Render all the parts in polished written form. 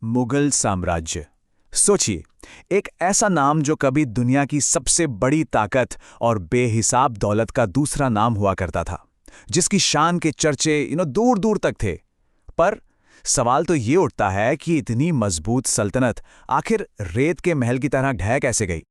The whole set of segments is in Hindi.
मुगल साम्राज्य। सोचिए, एक ऐसा नाम जो कभी दुनिया की सबसे बड़ी ताकत और बेहिसाब दौलत का दूसरा नाम हुआ करता था, जिसकी शान के चर्चे दूर दूर तक थे। पर सवाल तो ये उठता है कि इतनी मजबूत सल्तनत आखिर रेत के महल की तरह ढह कैसे गई।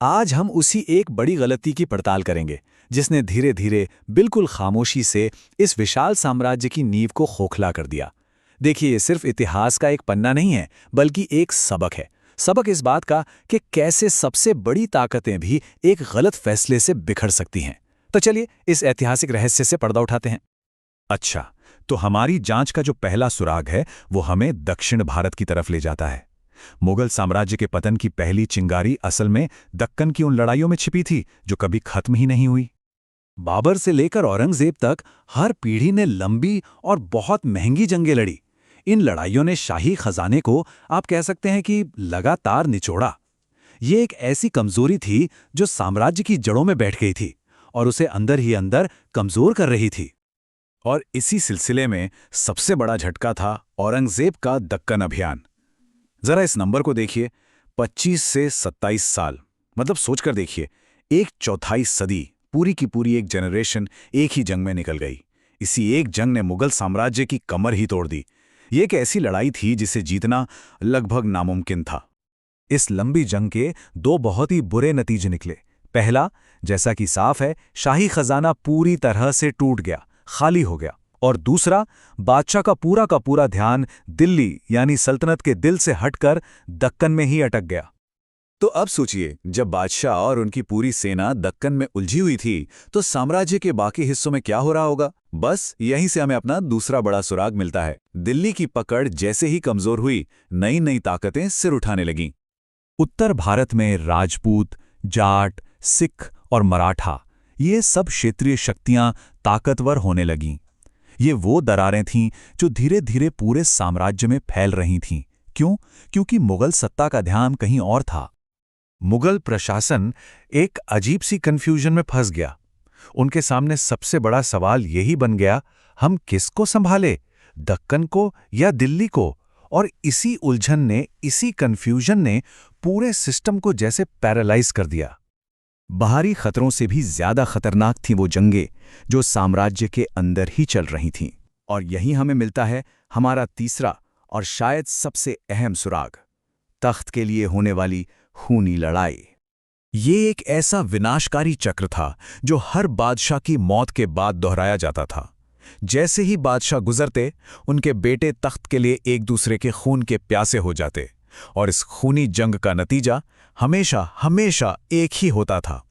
आज हम उसी एक बड़ी गलती की पड़ताल करेंगे, जिसने धीरे धीरे बिल्कुल खामोशी से इस विशाल साम्राज्य की नींव को खोखला कर दिया। देखिए, ये सिर्फ इतिहास का एक पन्ना नहीं है, बल्कि एक सबक है। सबक इस बात का कि कैसे सबसे बड़ी ताकतें भी एक गलत फैसले से बिखर सकती हैं। तो चलिए इस ऐतिहासिक रहस्य से पर्दा उठाते हैं। अच्छा, तो हमारी जांच का जो पहला सुराग है वो हमें दक्षिण भारत की तरफ ले जाता है। मुगल साम्राज्य के पतन की पहली चिंगारी असल में दक्कन की उन लड़ाइयों में छिपी थी जो कभी खत्म ही नहीं हुई। बाबर से लेकर औरंगजेब तक हर पीढ़ी ने लंबी और बहुत महंगी जंगें लड़ी। इन लड़ाइयों ने शाही खजाने को आप कह सकते हैं कि लगातार निचोड़ा। ये एक ऐसी कमजोरी थी जो साम्राज्य की जड़ों में बैठ गई थी और उसे अंदर ही अंदर कमजोर कर रही थी। और इसी सिलसिले में सबसे बड़ा झटका था औरंगजेब का दक्कन अभियान। जरा इस नंबर को देखिए, 25 से 27 साल, मतलब सोचकर देखिए, एक चौथाई सदी, पूरी की पूरी एक जनरेशन एक ही जंग में निकल गई। इसी एक जंग ने मुगल साम्राज्य की कमर ही तोड़ दी। ये एक ऐसी लड़ाई थी जिसे जीतना लगभग नामुमकिन था। इस लंबी जंग के दो बहुत ही बुरे नतीजे निकले। पहला, जैसा कि साफ है, शाही खजाना पूरी तरह से टूट गया, खाली हो गया। और दूसरा, बादशाह का पूरा ध्यान दिल्ली यानी सल्तनत के दिल से हटकर दक्कन में ही अटक गया। तो अब सोचिए, जब बादशाह और उनकी पूरी सेना दक्कन में उलझी हुई थी, तो साम्राज्य के बाकी हिस्सों में क्या हो रहा होगा? बस यहीं से हमें अपना दूसरा बड़ा सुराग मिलता है। दिल्ली की पकड़ जैसे ही कमजोर हुई, नई नई ताकतें सिर उठाने लगीं। उत्तर भारत में राजपूत, जाट, सिख और मराठा, ये सब क्षेत्रीय शक्तियां ताकतवर होने लगीं। ये वो दरारें थीं जो धीरे धीरे पूरे साम्राज्य में फैल रही थीं। क्यों? क्योंकि मुगल सत्ता का ध्यान कहीं और था। मुगल प्रशासन एक अजीब सी कंफ्यूजन में फंस गया। उनके सामने सबसे बड़ा सवाल यही बन गया, हम किसको संभाले, दक्कन को या दिल्ली को? और इसी उलझन ने, इसी कंफ्यूजन ने पूरे सिस्टम को जैसे पैरालाइज कर दिया। बाहरी खतरों से भी ज्यादा खतरनाक थी वो जंगें जो साम्राज्य के अंदर ही चल रही थीं। और यहीं हमें मिलता है हमारा तीसरा और शायद सबसे अहम सुराग, तख्त के लिए होने वाली खूनी लड़ाई। ये एक ऐसा विनाशकारी चक्र था जो हर बादशाह की मौत के बाद दोहराया जाता था। जैसे ही बादशाह गुजरते, उनके बेटे तख्त के लिए एक दूसरे के खून के प्यासे हो जाते, और इस खूनी जंग का नतीजा हमेशा हमेशा एक ही होता था,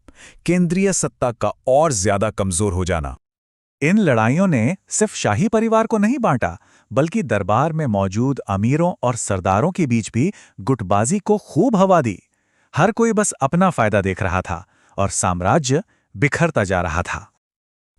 केंद्रीय सत्ता का और ज्यादा कमजोर हो जाना। इन लड़ाइयों ने सिर्फ शाही परिवार को नहीं बांटा, बल्कि दरबार में मौजूद अमीरों और सरदारों के बीच भी गुटबाजी को खूब हवा दी। हर कोई बस अपना फायदा देख रहा था और साम्राज्य बिखरता जा रहा था।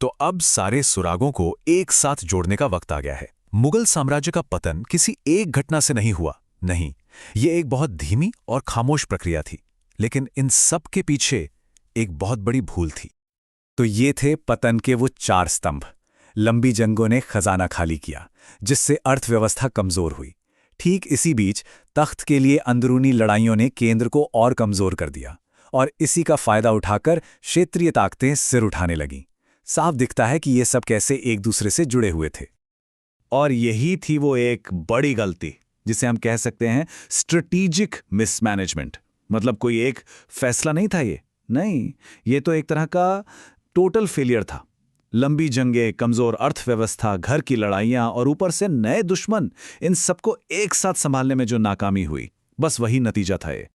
तो अब सारे सुरागों को एक साथ जोड़ने का वक्त आ गया है। मुगल साम्राज्य का पतन किसी एक घटना से नहीं हुआ, नहीं, ये एक बहुत धीमी और खामोश प्रक्रिया थी। लेकिन इन सब के पीछे एक बहुत बड़ी भूल थी। तो ये थे पतन के वो चार स्तंभ। लंबी जंगों ने खजाना खाली किया, जिससे अर्थव्यवस्था कमजोर हुई। ठीक इसी बीच तख्त के लिए अंदरूनी लड़ाइयों ने केंद्र को और कमजोर कर दिया, और इसी का फायदा उठाकर क्षेत्रीय ताकतें सिर उठाने लगीं। साफ दिखता है कि ये सब कैसे एक दूसरे से जुड़े हुए थे। और यही थी वो एक बड़ी गलती, जिसे हम कह सकते हैं स्ट्रेटेजिक मिसमैनेजमेंट। मतलब कोई एक फैसला नहीं था ये, नहीं, ये तो एक तरह का टोटल फेलियर था। लंबी जंगें, कमजोर अर्थव्यवस्था, घर की लड़ाइयां और ऊपर से नए दुश्मन, इन सबको एक साथ संभालने में जो नाकामी हुई, बस वही नतीजा था ये।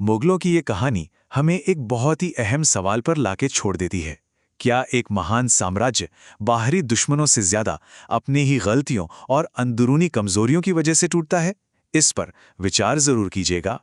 मुगलों की ये कहानी हमें एक बहुत ही अहम सवाल पर लाके छोड़ देती है। क्या एक महान साम्राज्य बाहरी दुश्मनों से ज्यादा अपनी ही गलतियों और अंदरूनी कमजोरियों की वजह से टूटता है? इस पर विचार जरूर कीजिएगा।